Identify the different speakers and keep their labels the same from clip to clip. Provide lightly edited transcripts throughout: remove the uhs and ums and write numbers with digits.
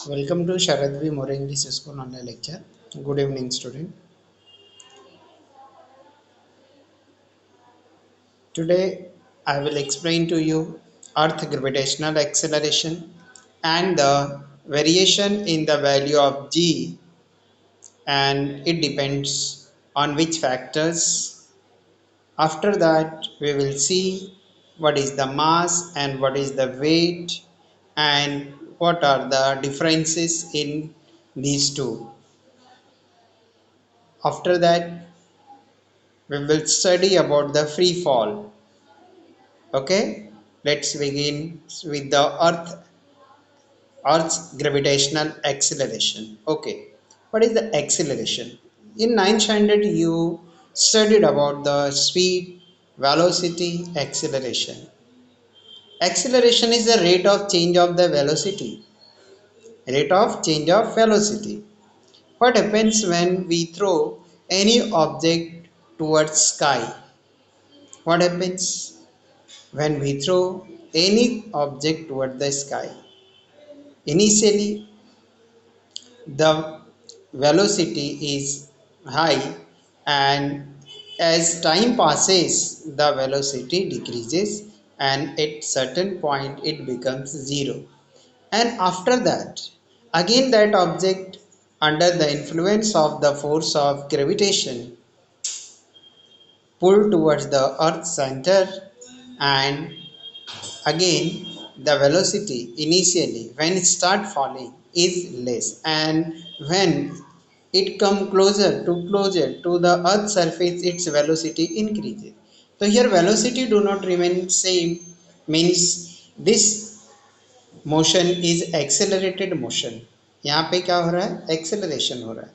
Speaker 1: Welcome to Sharad V. More English School online lecture. Good evening, student. Today, I will explain to you Earth gravitational acceleration and the variation in the value of g, and it depends on which factors. After that, we will see what is the mass and what is the weight and what are the differences in these two. After that, we will study about the free fall. Okay, let's begin with the earth's gravitational acceleration. Okay, what is the acceleration? In ninth standard you studied about the speed, velocity, acceleration. Acceleration is the rate of change of the velocity. What happens when we throw any object towards sky? What happens when we throw any object toward the sky? Initially, the velocity is high, and as time passes, the velocity decreases, and at certain point it becomes zero. And after that, again that object, under the influence of the force of gravitation, pulled towards the earth's center, and again the velocity initially when it start falling is less, and when it come closer to the earth surface, its velocity increases. So here velocity do not remain same, means this motion is accelerated motion. यहाँ पे क्या हो रहा है, acceleration हो रहा है,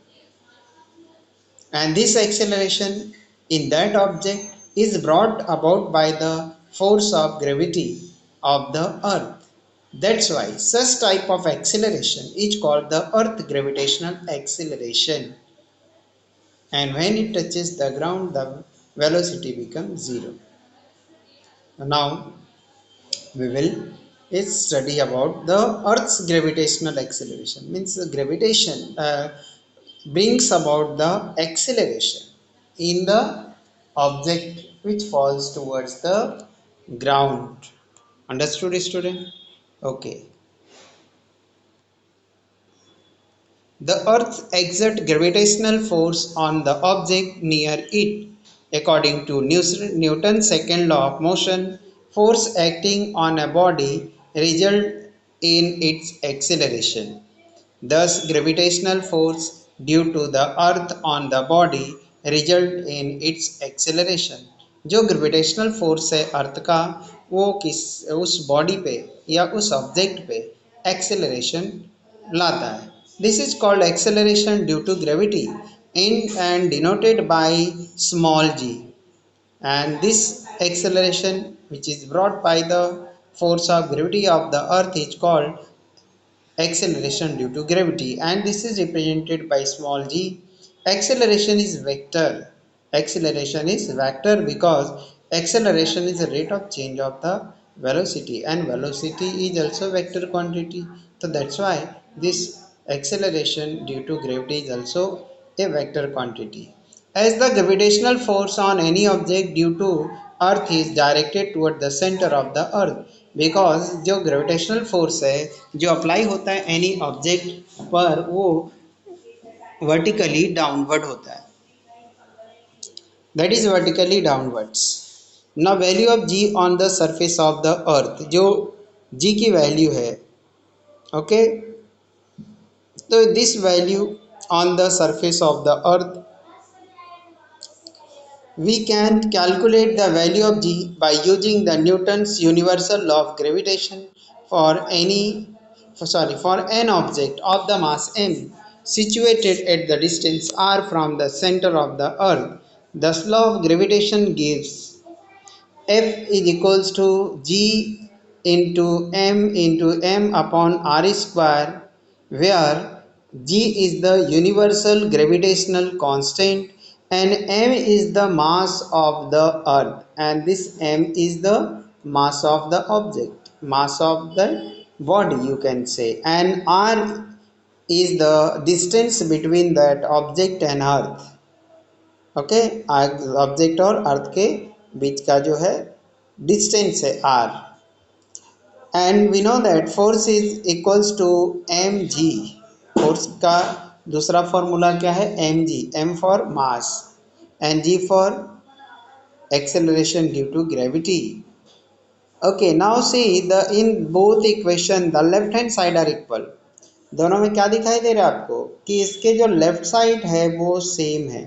Speaker 1: and this acceleration in that object is brought about by the force of gravity of the earth. That's why such type of acceleration is called the earth gravitational acceleration, and when it touches the ground the velocity becomes zero. Now we will study about the earth's gravitational acceleration. Means the gravitation brings about the acceleration in the object which falls towards the ground. Understood, student? Okay. The earth exerts gravitational force on the object near it. According to Newton's second law of motion, force acting on a body result in its acceleration. Thus, gravitational force due to the earth on the body result in its acceleration. जो gravitational force है earth का, वो किस उस body पे या उस object पे एक्सेलरेशन लाता है. This is called acceleration due to gravity in and denoted by small g. And this acceleration which is brought by the force of gravity of the earth is called acceleration due to gravity, and this is represented by small g. Acceleration is vector because acceleration is the rate of change of the velocity, and velocity is also vector quantity. So that's why this acceleration due to gravity is also a vector quantity. As the gravitational force on any object due to earth is directed toward the center of the earth, because जो gravitational force है जो apply होता है any object पर, वो vertically downward होता है, that is vertically downwards. Now value of G on the surface of the earth, जो जी की वैल्यू है, ओके, तो this value on the surface of the earth, we can calculate the value of g by using the Newton's universal law of gravitation for an object of the mass m situated at the distance r from the center of the earth. Thus law of gravitation gives F is equals to g into m upon r square, where g is the universal gravitational constant and m is the mass of the earth, and this m is the mass of the object, mass of the body you can say, and r is the distance between that object and earth. Okay, object और earth के बीच का जो है distance है R, and we know that force is equals to M G. Force का दूसरा formula क्या है, M G, M for mass and G for acceleration due to gravity. Okay, now see the in both equation the left hand side are equal. दोनों में क्या दिखाई दे रहा है आपको कि इसके जो लेफ्ट साइड है वो सेम है।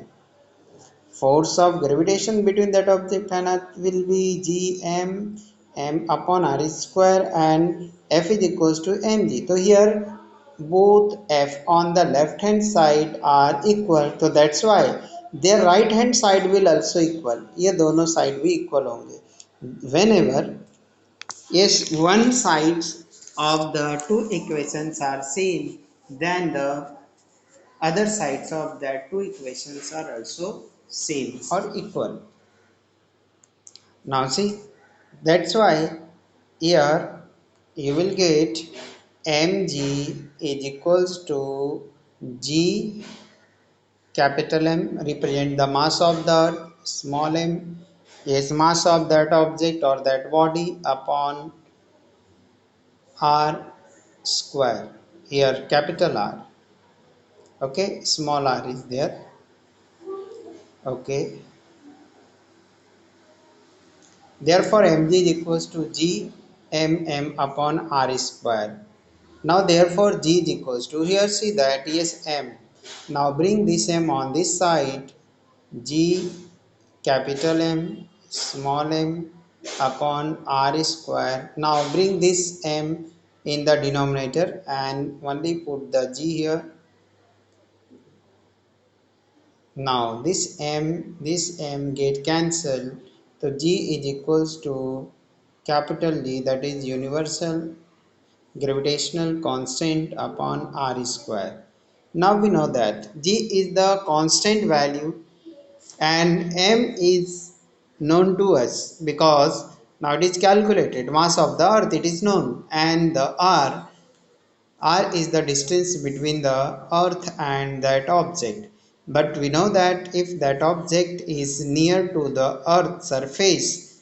Speaker 1: Force of gravitation between that object and earth will be gm m upon r square, and F is equals to mg. So here both F on the left hand side are equal, so that's why their right hand side will also equal. ये दोनों side भी equal होंगे whenever, yes, one sides of the two equations are same, then the other sides of that two equations are also same or equal. Now see, that's why here you will get mg is equals to g capital M represent the mass of the earth, small m is mass of that object or that body upon r square, here capital R, okay, small r is there, okay. Therefore, mg is equals to g mm upon r square. Now, therefore, g is equals to, here see that, yes, m. Now, bring this m on this side, g capital M small m upon r square. Now, bring this m in the denominator and only put the g here. Now, this m get cancelled. So, g is equals to capital G, that is universal gravitational constant upon r square. Now we know that G is the constant value and m is known to us because now it is calculated. Mass of the earth, it is known, and the r is the distance between the earth and that object. But we know that if that object is near to the earth's surface,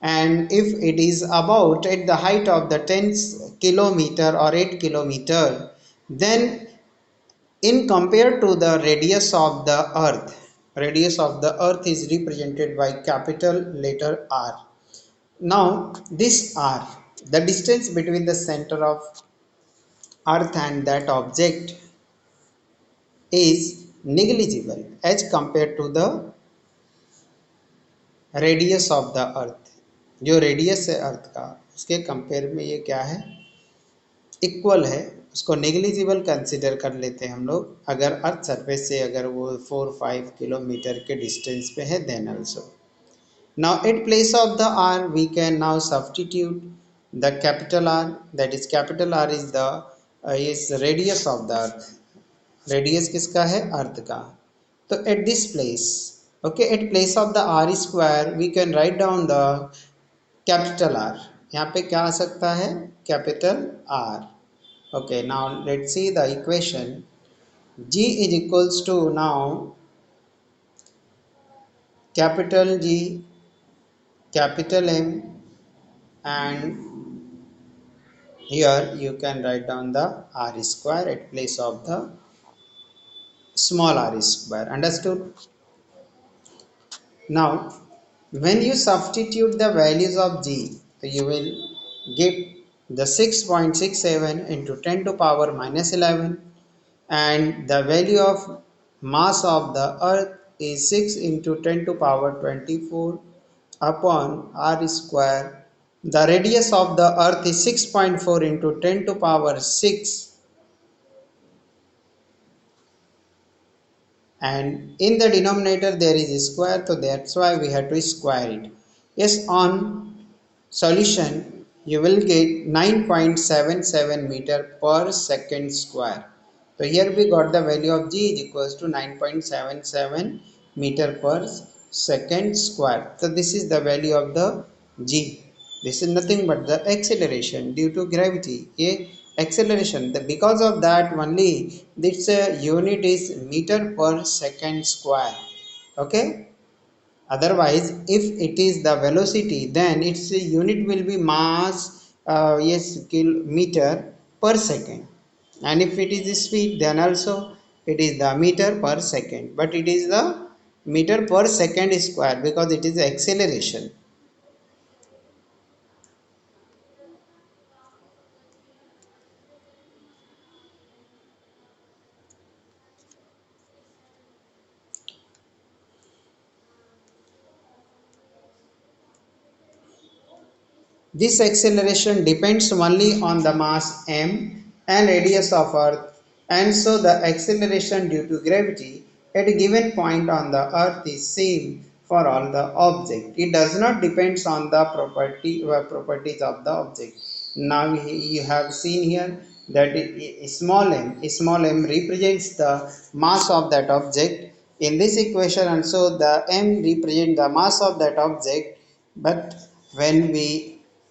Speaker 1: and if it is about at the height of the 10 kilometer or 8 kilometer, then in compared to the radius of the earth is represented by capital letter R. Now this R, the distance between the center of earth and that object, is negligible as compared to the radius of the earth. जो radius है earth का उसके compare में ये क्या है, equal है, उसको नेग्लिजिबल कंसिडर कर लेते हैं हम लोग। अगर अर्थ सरफेस से अगर वो 4-5 किलोमीटर के डिस्टेंस पे है then also. Now at place of the R we can now substitute the capital R, that is capital R is the is radius of the earth. Radius किसका है, अर्थ का। तो at this place, okay, at place of the R square we can write down the capital R. यहाँ पे क्या आ सकता है, capital R. Okay, now let's see the equation. G is equals to now capital G, capital M, and here you can write down the R square at place of the small r square. Understood? Now, when you substitute the values of G, you will get the 6.67 into 10 to power minus 11, and the value of mass of the earth is 6 into 10 to power 24 upon r square. The radius of the earth is 6.4 into 10 to power 6, and in the denominator there is a square, so that's why we have to square it. Yes, on solution you will get 9.77 meter per second square. So here we got the value of g is equals to 9.77 meter per second square. So this is the value of the g. This is nothing but the acceleration due to gravity. ये acceleration. Because of that only this unit is meter per second square. Okay, otherwise if it is the velocity then its unit will be mass, yes, kilometer per second, and if it is the speed then also it is the meter per second, but it is the meter per second square because it is the acceleration. This acceleration depends only on the mass m and radius of Earth, and so the acceleration due to gravity at a given point on the Earth is same for all the object. It does not depend on the properties of the object. Now you have seen here that small m represents the mass of that object. In this equation also the m represents the mass of that object, but when we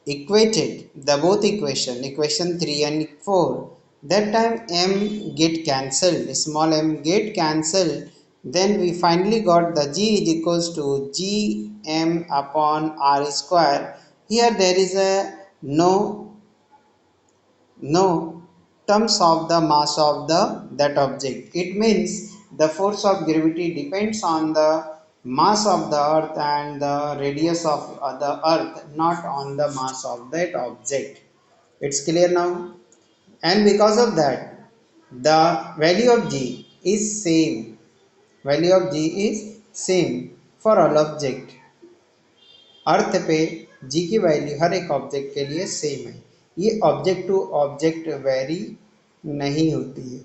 Speaker 1: equated the both equation 3 and 4, that time m get cancelled, small m get cancelled, then we finally got the g is equals to g m upon r square. Here there is a no terms of the mass of the that object. It means the force of gravity depends on the mass of the earth and the radius of the earth, not on the mass of that object. It's clear now. And because of that the value of g is same, value of g is same for all object. अर्थ पे जी की value हर एक object के लिए same है, ये object to object very नहीं होती है.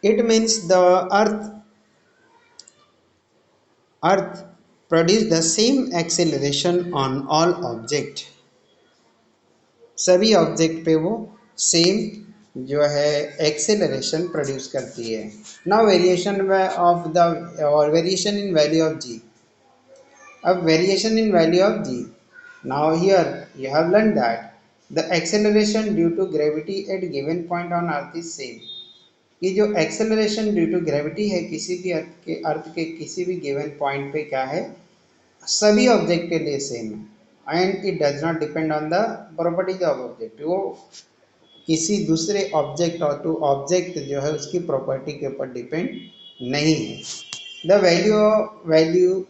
Speaker 1: It means the earth produce the same acceleration on all object. सभी ऑब्जेक्ट पे वो सेम जो है एक्सेलरेशन प्रोड्यूस करती है. नाउ वेरिएशन ऑफ द और वेरिएशन इन वैल्यू ऑफ जी. अब variation in value of g. Now here you have learned that the acceleration due to gravity at given point on earth is same. ये जो acceleration due to gravity है किसी भी अर्थ के किसी भी given point पे क्या है, सभी ऑब्जेक्ट के लिए सेम है, and it does not depend on the properties of object. वो किसी दूसरे ऑब्जेक्ट और टू ऑब्जेक्ट जो है उसकी प्रॉपर्टी के ऊपर डिपेंड नहीं है. The value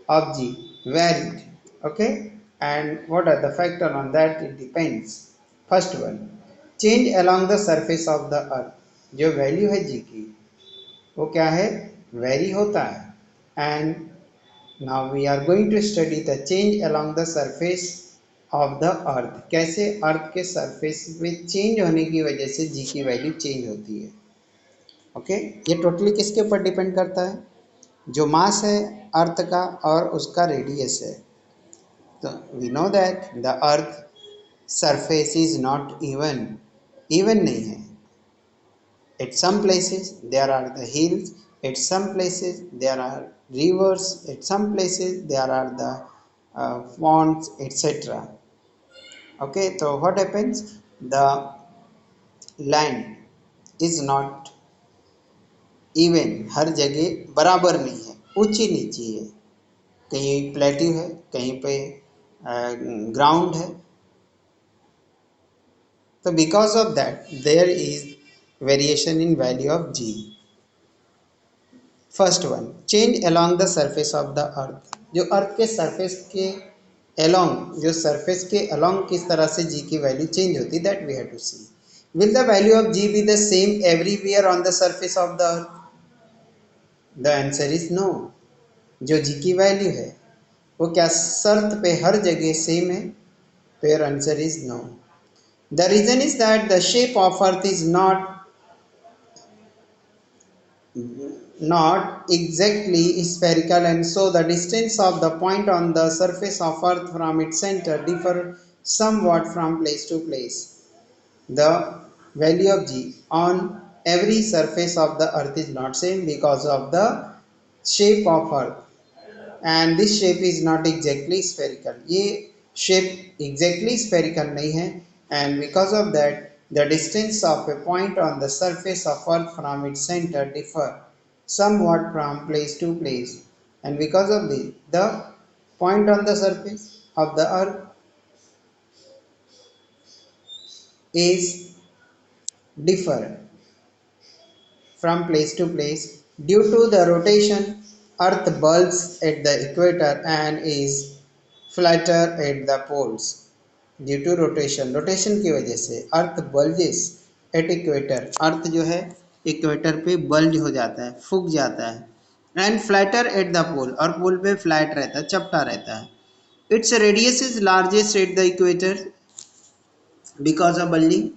Speaker 1: of g varied. Okay, and what are the factor on that? It depends. First one, change along the surface of the earth. जो वैल्यू है g की वो क्या है, वेरी होता है. And now we are going to study the change along the surface of the earth. कैसे अर्थ के सरफेस में चेंज होने की वजह से g की वैल्यू चेंज होती है. ओके, ये टोटली किसके ऊपर डिपेंड करता है, जो मास है अर्थ का और उसका रेडियस है. तो we know that the earth surface is not even नहीं है. At some places there are the hills, at some places there are rivers, at some places there are the ponds etc. Okay, तो what happens, the land is not even, हर जगह बराबर नहीं है, ऊंची नीची है, कहीं प्लेट्यू है, कहीं पे ग्राउंड है. तो because of that there is variation in value of g. First one, change along the surface of the earth. जो अर्थ के सरफेस के अलोंग, जो सरफेस के अलोंग किस तरह से जी की वैल्यू चेंज होती है, that we have to see. Will the value of G be the same everywhere on the surface of the earth? The answer is no. जो जी की वैल्यू है वो क्या शर्त पे हर जगह सेम है? तो your answer is no. The reason is that the shape of earth is not exactly spherical, and so the distance of the point on the surface of earth from its center differ somewhat from place to place. The value of g on every surface of the earth is not same because of the shape of earth, and this shape is not exactly spherical. ये shape exactly spherical नहीं है, and because of that the distance of a point on the surface of earth from its center differ somewhat from place to place, and because of this the point on the surface of the earth is differ from place to place due to the rotation. Earth bulges at the equator and is flatter at the poles due to rotation की वजह से अर्थ bulges at equator, अर्थ जो है equator पे bulge हो जाता है, फूक जाता है, एंड फ्लैटर एट द पोल, और पोल पे फ्लैट रहता है, चपटा रहता है. Its radius is largest at the equator because of bulging.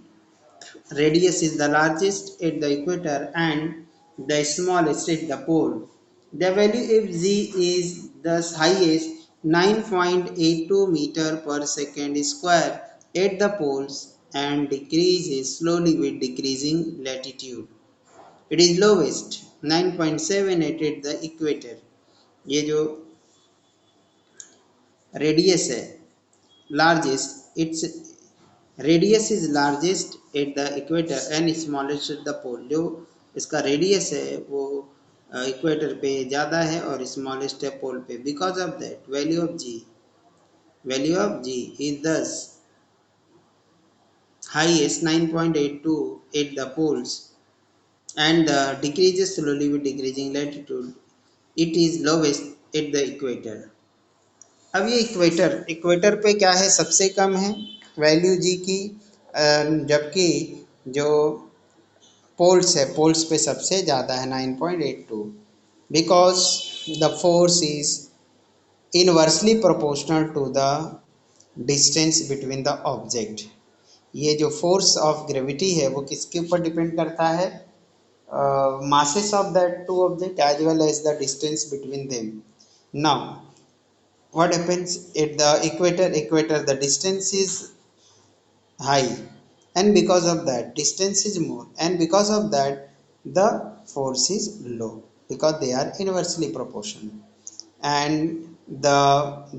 Speaker 1: Radius is the largest at the equator and the smallest at the pole. The value of z is thus highest 9.82 meter per second square at the poles and decreases slowly with decreasing latitude. It is lowest 9.78 at the equator. ये जो radius है largest, its radius is largest at the equator and smallest at the pole. जो इसका radius है वो equator पे ज़्यादा है और स्मॉलेस्ट है पोल पे. Because of that value of ji is thus highest 9.82 at the poles and decreases slowly with decreasing latitude. It is lowest at the equator. अब ये इक्वेटर इक्वेटर पे क्या है, सबसे कम है वैल्यू जी की, जबकि जो पोल्स है पोल्स पे सबसे ज़्यादा है 9.82, because the force is inversely proportional to the distance between the object. ये जो फोर्स ऑफ ग्रेविटी है वो किसके ऊपर डिपेंड करता है, masses of that two object as well as the distance between them. Now what happens at the equator the distance is high, and because of that distance is more, and because of that the force is low because they are inversely proportional, and the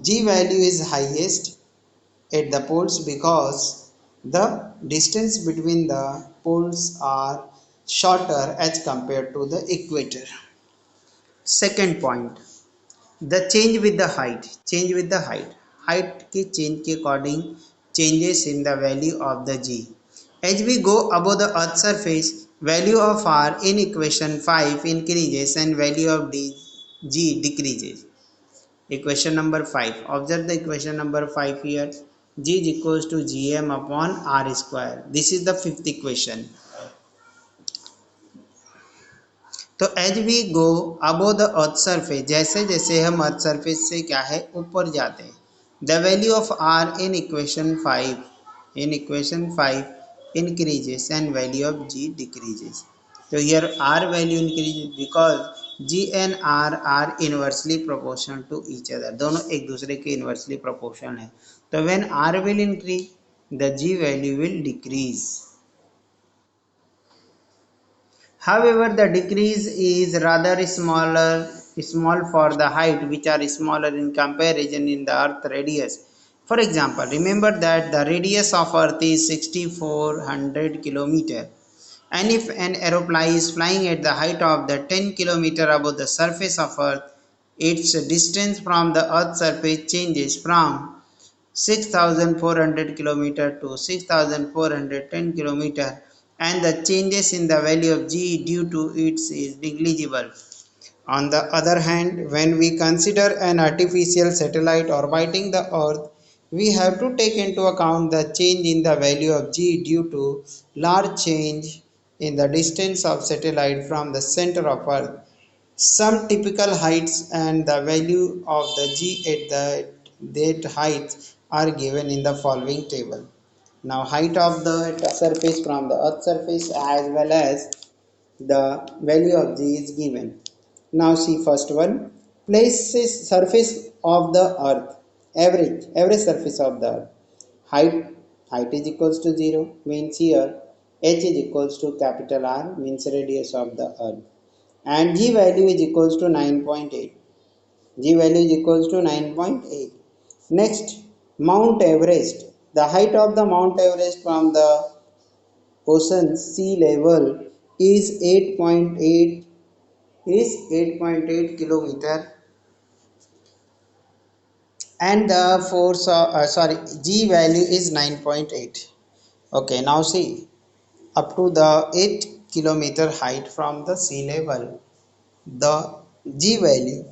Speaker 1: g value is highest at the poles because the distance between the poles are shorter as compared to the equator. Second point, the change with the height के change के according changes in the value of the g. As we go above the earth surface, value of r in equation 5 increases and value of g decreases. Equation number 5, observe the equation number 5 here. G is equals to gm upon r square. This is the fifth equation. तो as we go above the earth surface, जैसे जैसे हम अर्थ surface से क्या है ऊपर जाते हैं, the value of R in equation 5 increases and value of G decreases. तो here R value increases because G and R inversely proportional to each other, दोनों एक दूसरे के इनवर्सली प्रोपोर्शनल है. तो when R will increase the G value will decrease. However, the decrease is rather small for the height which are smaller in comparison in the Earth radius. For example, remember that the radius of Earth is 6400 km, and if an aeroplane is flying at the height of the 10 km above the surface of Earth, its distance from the Earth's surface changes from 6400 km to 6410 km, and the changes in the value of g due to it is negligible. On the other hand, when we consider an artificial satellite orbiting the earth, we have to take into account the change in the value of g due to large change in the distance of satellite from the center of earth. Some typical heights and the value of the g at that heights are given in the following table. Now height of the surface from the earth surface as well as the value of g is given. Now see first one, places surface of the earth, average surface of the earth. Height is equals to 0 means here h is equals to capital R means radius of the earth, and g value is equals to 9.8. G value is equals to 9.8. Next, Mount Everest. The height of the Mount Everest from the ocean sea level is 8.8 kilometer, and the force of, G value is 9.8. Okay, now see, up to the 8 kilometer height from the sea level, the G value,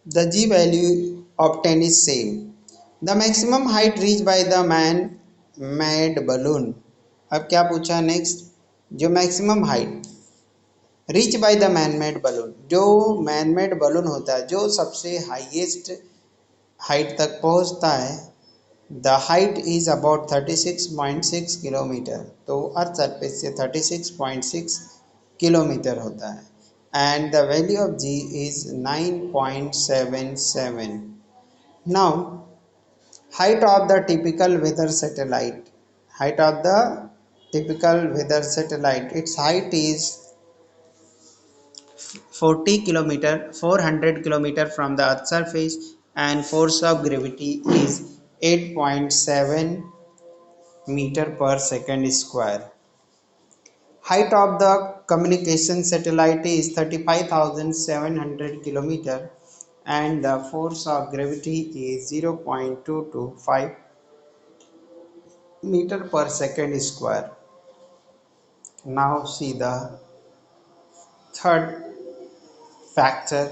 Speaker 1: the G value obtained is same. The maximum height reached by the man made balloon. अब क्या पूछा next, जो maximum height reach by the man made balloon, जो man made balloon होता है जो सबसे highest height तक पहुंचता है, the height is about 36.6 kilometre, तो अर्थ सरफेस से 36.6 किलोमीटर होता है, and the value of ji is 9.77. Now height of the typical weather satellite, height of the typical weather satellite, its height is 40 kilometer 400 kilometer from the earth surface, and force of gravity is 8.7 meter per second square. Height of the communication satellite is 35,700 kilometer, and the force of gravity is 0.225 meter per second square. Now see the third factor,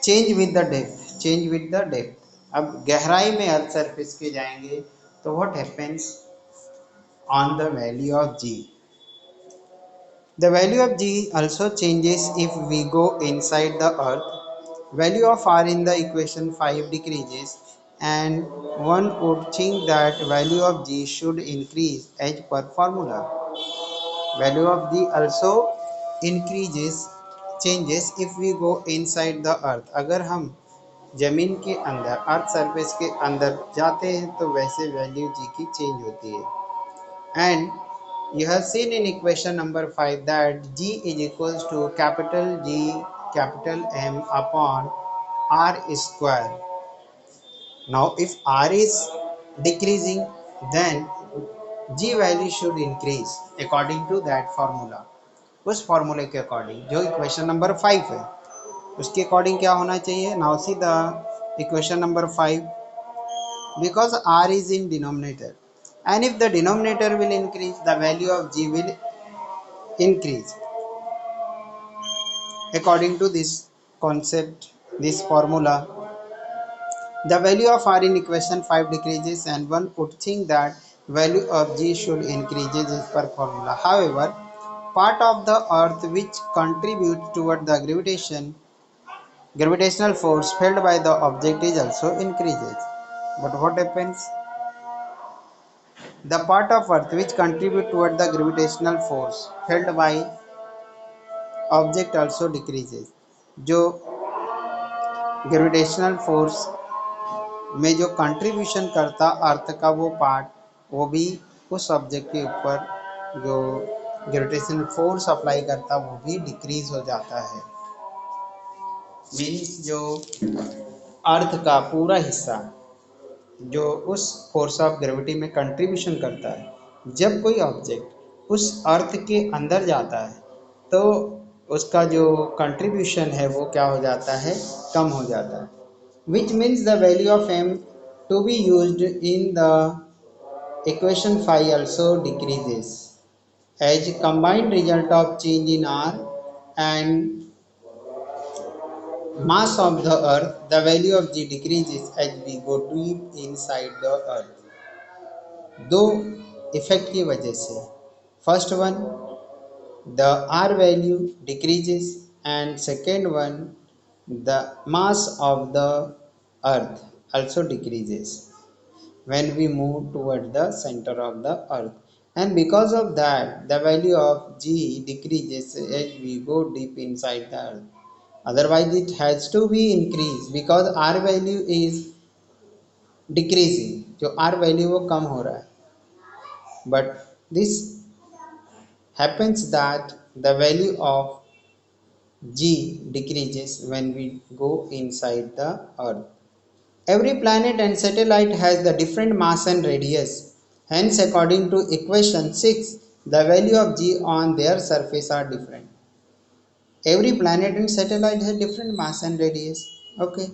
Speaker 1: change with the depth, change with the depth. अब गहराई में earth surface के जाएंगे तो what happens on the value of G? The value of G also changes if we go inside the earth. Value of R in the equation 5 decreases, and one would think that value of G should increase as per formula. Value of G also increases changes if we go inside the earth. अगर हम जमीन के अंदर earth surface के अंदर जाते हैं तो वैसे वैल्यू जी की चेंज होती है, and you have seen in equation number 5 that G is equals to capital G capital M upon R square. Now if R is decreasing, then G value should increase according to that formula. उस फॉर्मूले के according जो equation number 5 है उसके according क्या होना चाहिए. Now see the equation number 5, because R is in denominator, and if the denominator will increase, the value of G will increase. According to this concept, this formula, the value of R in equation 5 decreases, and one would think that value of G should increases as per formula. However, part of the earth which contributes toward the gravitational force felt by the object is also increases. But what happens? The part of earth which contribute toward the gravitational force felt by object also decreases. जो gravitational force में जो contribution करता अर्थ का वो part, वो भी उस object के ऊपर जो ग्रेविटेशनल फोर्स अप्लाई करता वो भी डिक्रीज हो जाता है. मीन्स जो अर्थ का पूरा हिस्सा जो उस फोर्स ऑफ ग्रेविटी में कंट्रीब्यूशन करता है, जब कोई ऑब्जेक्ट उस अर्थ के अंदर जाता है तो उसका जो कंट्रीब्यूशन है वो क्या हो जाता है, कम हो जाता है. Which means the value of m to be used in the equation 5 also decreases as combined result of change in R and mass of the earth. The value of G decreases as we go deep inside the earth. दो effect की वजह से, first one the R value decreases, and second one the mass of the earth also decreases when we move toward the center of the earth, and because of that the value of G decreases as we go deep inside the earth. Otherwise it has to be increased because R value is decreasing, जो R value वो कम हो रहा है. But this happens that the value of G decreases when we go inside the earth. Every planet and satellite has the different mass and radius. Hence, according to equation 6, the value of G on their surface are different. Every planet and satellite has different mass and radius. Okay.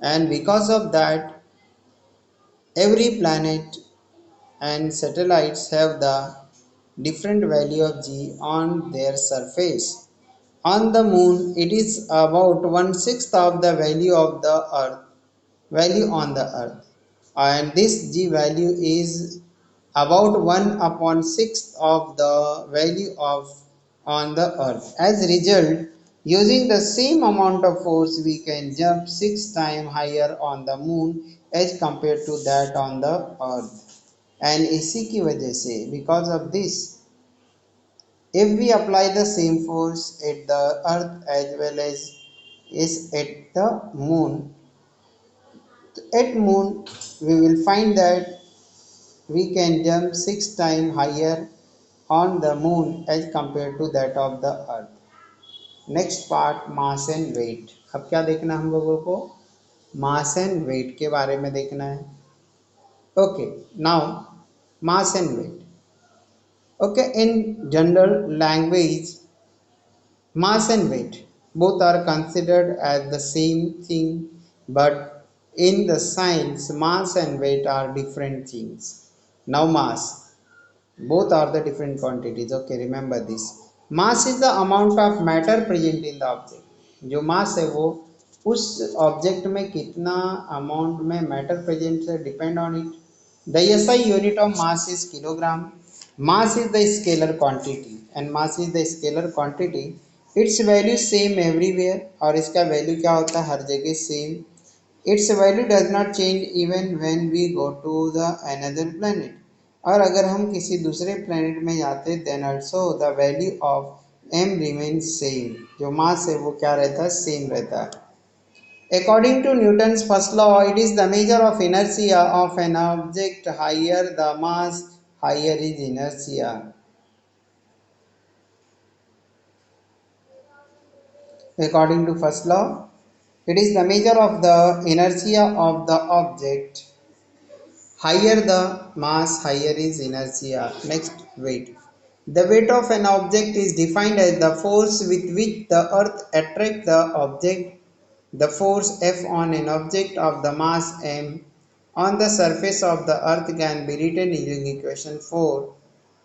Speaker 1: And because of that, every planet and satellites have the different value of G on their surface. On the moon, it is about one sixth of the value of the earth, value on the earth, and this G value is about 1 upon 6th of the value of on the earth. As a result, using the same amount of force, we can jump 6 times higher on the moon as compared to that on the earth. And इसी की वजह से because of this, if we apply the same force at the earth as well as is at the moon, at moon we will find that we can jump 6 times higher on the moon as compared to that of the earth. Next part, mass and weight. अब क्या देखना हम लोगों को? Mass and wait के बारे में देखना है. Okay, now mass and weight. Okay, in general language, mass and weight both are considered as the same thing, but in the science, mass and weight are different things. Now, mass, both are the different quantities. Okay, remember this. Mass is the amount of matter present in the object. जो mass है वो उस object में कितना amount में matter present है depend on it. The SI unit of mass is kilogram. Mass is the scalar quantity and mass is the scalar quantity. Its value same everywhere और इसका value क्या होता है हर जगह same. Its value does not change even when we go to the another planet. और अगर हम किसी दूसरे planet में जाते then also the value of m remains same. जो mass है वो क्या रहता है same रहता है. According to Newton's first law, it is the measure of inertia of an object. Higher the mass, higher is inertia. According to first law, it is the measure of the inertia of the object. Higher the mass, higher is inertia. Next, weight. The weight of an object is defined as the force with which the earth attracts the object. The force F on an object of the mass m on the surface of the earth can be written using equation 4.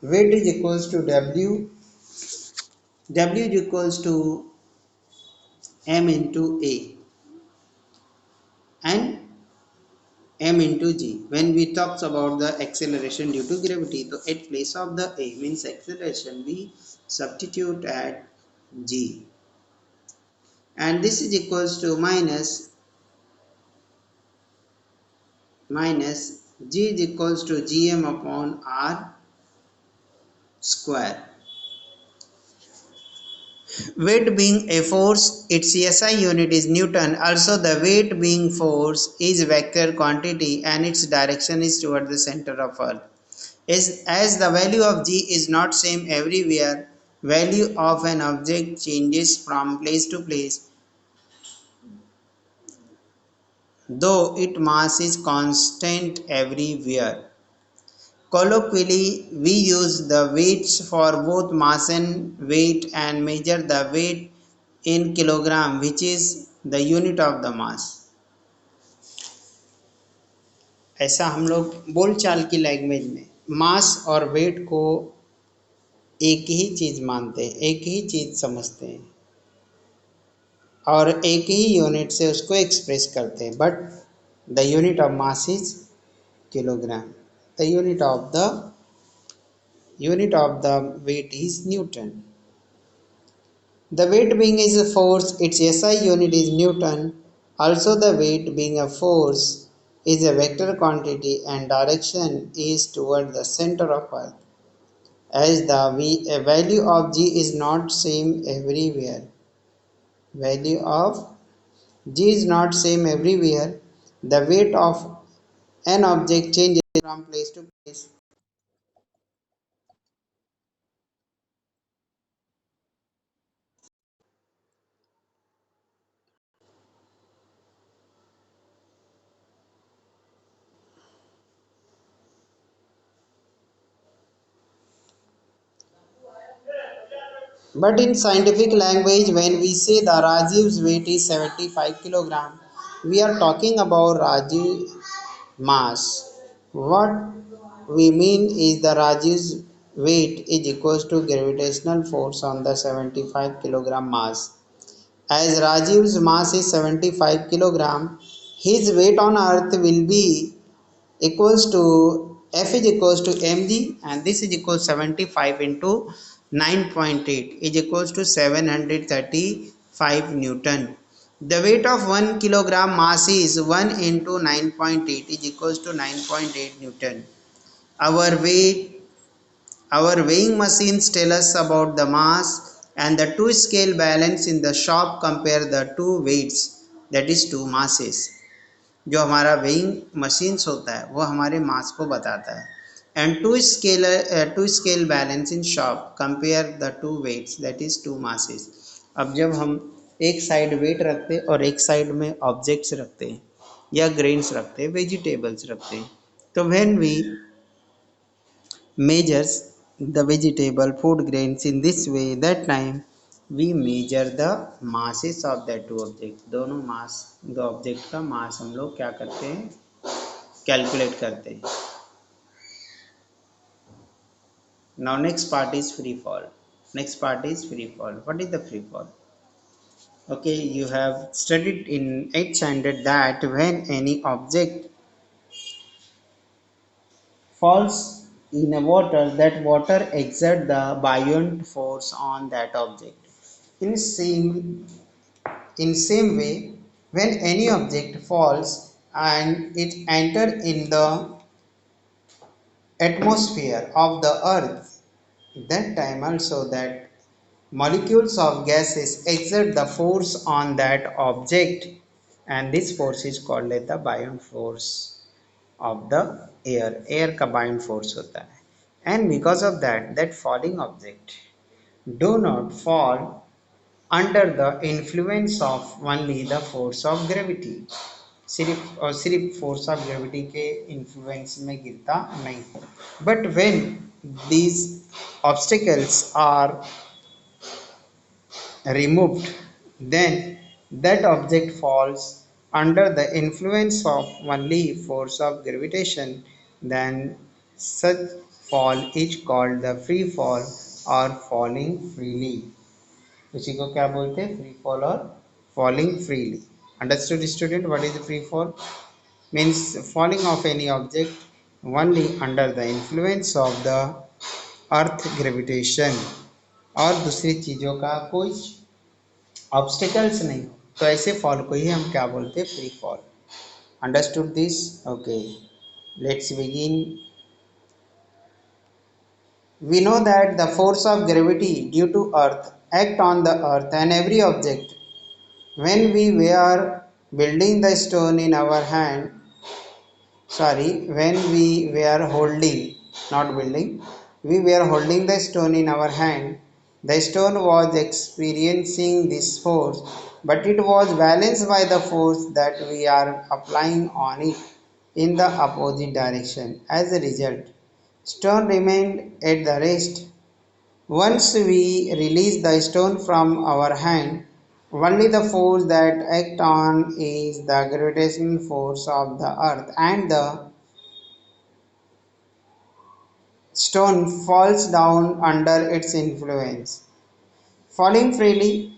Speaker 1: Weight is equals to W. W is equals to m into A and m into g. When we talks about the acceleration due to gravity, so at place of the a means acceleration, we substitute at g, and this is equals to minus g is equals to gm upon r square. Weight being a force, its SI unit is Newton. Also, the weight being force is vector quantity and its direction is toward the center of Earth. As the value of G is not same everywhere, value of an object changes from place to place, though its mass is constant everywhere. Colloquially, we use the weights for both mass and weight and measure the weight in kilogram, which is the unit of the mass. ऐसा हम लोग बोलचाल की language में मास और wait को एक ही चीज़ मानते हैं, एक ही चीज़ समझते हैं और एक ही यूनिट से उसको एक्सप्रेस करते हैं. But the unit of mass is kilogram. The unit of the weight is Newton. The weight being is a force, its SI unit is Newton. Also, the weight being a force is a vector quantity and direction is toward the center of Earth. As the value of G is not same everywhere. Value of G is not same everywhere. The weight of an object changes from place to place. But in scientific language, when we say the Rajiv's weight is 75 kilogram, we are talking about Rajiv mass. What we mean is the Rajiv's weight is equals to gravitational force on the 75 kilogram mass. As Rajiv's mass is 75 kilogram, his weight on earth will be equals to F is equals to mg, and this is equals 75 into 9.8 is equals to 735 Newton. The weight of 1 kilogram mass is 1 into 9.8 is equals to 9.8 Newton. Our weight, our weighing machines tell us about the mass, and the two scale balance in the shop compare the two weights, that is two masses. जो हमारा weighing machines होता है वो हमारे मास को बताता है. And two scale balance in shop compare the two weights, that is two masses. अब जब हम एक साइड वेट रखते हैं और एक साइड में ऑब्जेक्ट्स रखते हैं या ग्रेन्स रखते हैं, वेजिटेबल्स रखते हैं, तो when we measures the vegetable food grains in this way, that time we measure the masses of that two objects. दोनों मास, दो ऑब्जेक्ट का मास हम लोग क्या करते हैं, कैलकुलेट करते हैं. Now next part is free fall. Next part is free fall. What is the free fall? Okay, you have studied in 8th standard that when any object falls in a water, that water exert the buoyant force on that object. In same way, when any object falls and it enter in the atmosphere of the earth, that time also that molecules of gases exert the force on that object, and this force is called as the buoyant force of the air. Air का buoyant force होता है. And because of that, that falling object do not fall under the influence of only the force of gravity. सिर्फ और सिर्फ force of gravity के influence में गिरता नहीं. But when these obstacles are removed, then that object falls under the influence of only force of gravitation, then such fall is called the free fall or falling freely. उसी को क्या बोलते हैं, free fall और falling freely. Understood student, what is free fall? Means falling of any object only under the influence of the earth gravitation, और दूसरी चीज़ों का कोई ऑब्स्टिकल्स नहीं हो, तो ऐसे फॉल को ही हम क्या बोलते हैं, free fall. Understood this? Okay, let's begin. We know that the force of gravity due to earth act on the earth and every object. When we were building the stone in our hand, when we were holding, not building, we were holding the stone in our hand, the stone was experiencing this force, but it was balanced by the force that we are applying on it in the opposite direction. As a result, stone remained at the rest. Once we release the stone from our hand, only the force that acts on is the gravitational force of the earth, and the stone falls down under its influence. Falling freely,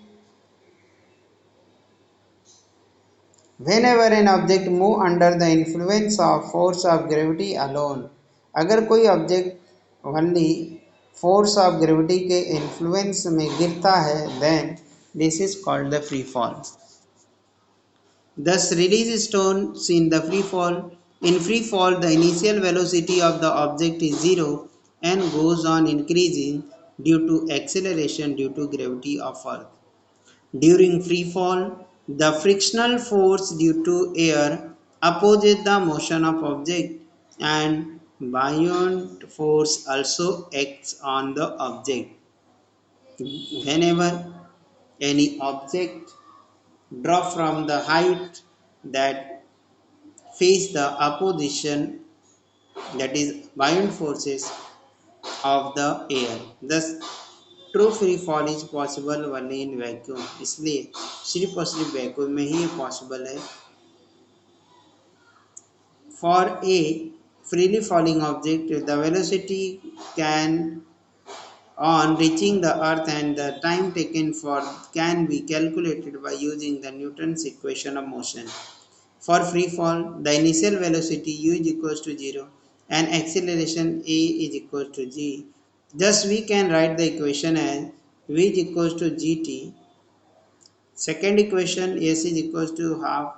Speaker 1: whenever an object moves under the influence of force of gravity alone. अगर कोई object only force of gravity के influence में गिरता है, then this is called the free fall. Thus release stones in the free fall. In free fall, the initial velocity of the object is zero and goes on increasing due to acceleration due to gravity of earth. During free fall, the frictional force due to air opposes the motion of object, and buoyant force also acts on the object. Whenever any object drop from the height that face the opposition, that is buoyant forces of the air. Thus true free fall is possible only in vacuum, इसलिए सिर्फ और सिर्फ vacuum में ही ये possible है. For a freely falling object, the velocity can on reaching the earth and the time taken for can be calculated by using the Newton's equation of motion. For free fall, the initial velocity u is equals to 0 and acceleration a is equals to g. Thus we can write the equation as v is equals to gt. Second equation s is equals to half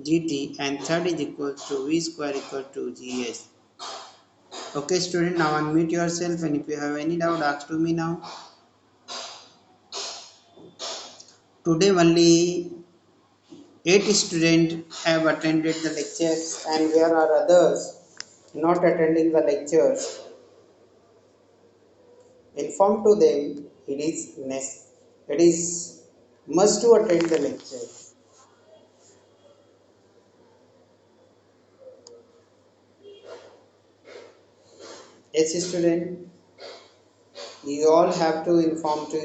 Speaker 1: gt and third is equals to v square equal to gs. Okay student, now unmute yourself and if you have any doubt ask to me now. Today only 8 students have attended the lectures and there are others not attending the lectures. Inform to them it is must to attend the lecture. Yes student, you all have to inform to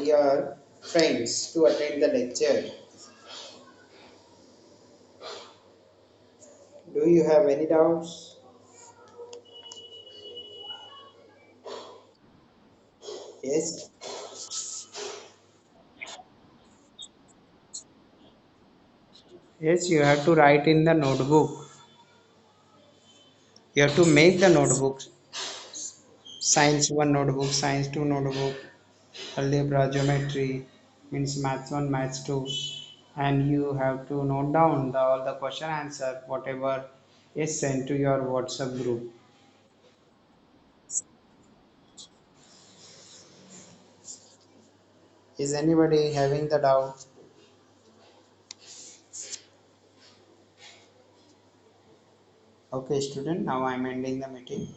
Speaker 1: your friends to attend the lecture. Do you have any doubts? Yes. Yes, you have to write in the notebook. You have to make the notebooks. Science 1 notebook, Science 2 notebook, algebra, geometry, means maths 1, maths 2. And you have to note down all the question answer, whatever is sent to your WhatsApp group. Is anybody having the doubt? Okay, student, now I am ending the meeting.